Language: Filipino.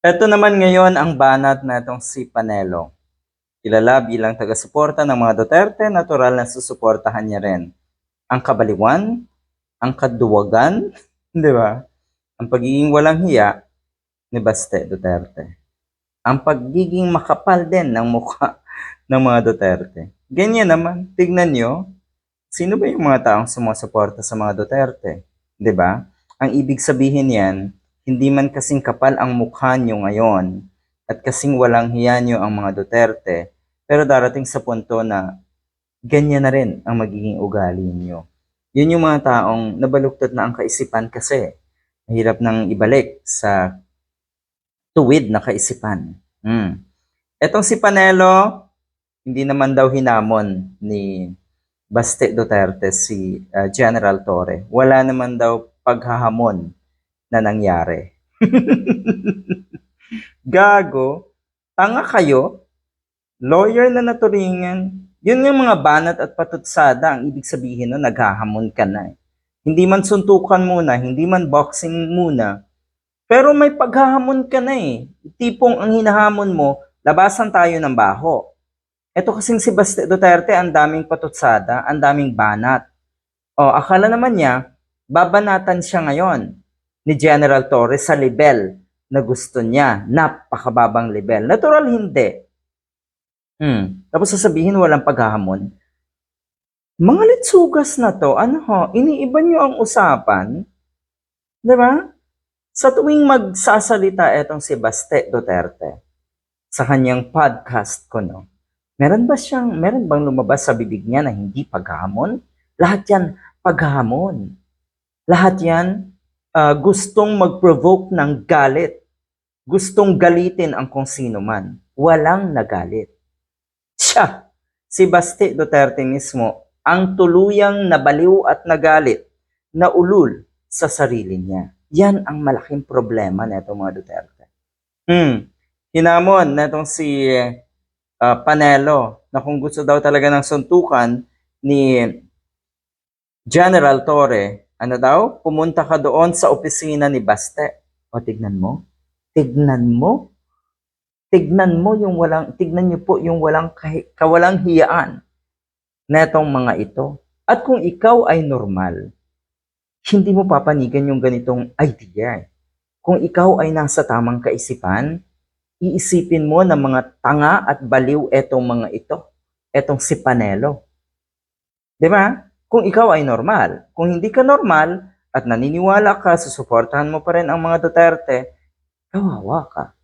Ito naman ngayon ang banat na itong si Panelo. Kilala bilang taga-suporta ng mga Duterte, natural na susuportahan niya rin ang kabaliwan, ang kaduwagan, di ba? Ang pagiging walang hiya ni Baste Duterte. Ang pagiging makapal din ng mukha ng mga Duterte. Ganyan naman, tignan nyo, sino ba yung mga taong sumusuporta sa mga Duterte? Di ba? Ang ibig sabihin yan, hindi man kasing kapal ang mukha nyo ngayon at kasing walang hiya nyo ang mga Duterte, pero darating sa punto na ganyan na rin ang magiging ugali nyo. Yun yung mga taong nabaluktot na ang kaisipan kasi mahirap nang ibalik sa tuwid na kaisipan. Etong si Panelo, hindi naman daw hinamon ni Baste Duterte si General Torre. Wala naman daw paghahamon na nangyari. Gago, tanga kayo, lawyer na naturingan. Yun yung mga banat at patutsada. Ang ibig sabihin no, naghahamon ka na. Hindi man suntukan muna, hindi man boxing muna, pero may paghahamon ka na eh. Tipong ang hinahamon mo, labasan tayo ng baho. Ito kasing si Baste Duterte, ang daming patutsada, ang daming banat. O, akala naman niya, babanatan siya ngayon ni General Torres sa level na gusto niya. Napakababang level. Natural hindi. Tapos sasabihin walang paghahamon. Mga litsugas na to, ano ho, iniiba niyo ang usapan? Diba? Sa tuwing magsasalita etong si Baste Duterte sa kanyang podcast ko, no, meron bang lumabas sa bibig niya na hindi paghamon? Lahat yan paghamon. Lahat yan gustong mag-provoke ng galit. Gustong galitin ang kung sino man. Walang nagalit. Siya, si Baste Duterte mismo, ang tuluyang nabaliw at nagalit, naulul sa sarili niya. Yan ang malaking problema na itong mga Duterte. Hinamon na itong si Panelo na kung gusto daw talaga ng suntukan ni General Torre, ano daw? Pumunta ka doon sa opisina ni Baste. O tignan mo. Tignan mo. Tignan mo yung tignan niyo po yung kawalang hiyaan na itong mga ito. At kung ikaw ay normal, hindi mo papanigan yung ganitong idea. Kung ikaw ay nasa tamang kaisipan, iisipin mo na mga tanga at baliw etong mga ito. Etong si Panelo. Diba? Kung ikaw ay normal. Kung hindi ka normal at naniniwala ka, susuportahan mo pa rin ang mga Duterte, kawawa ka.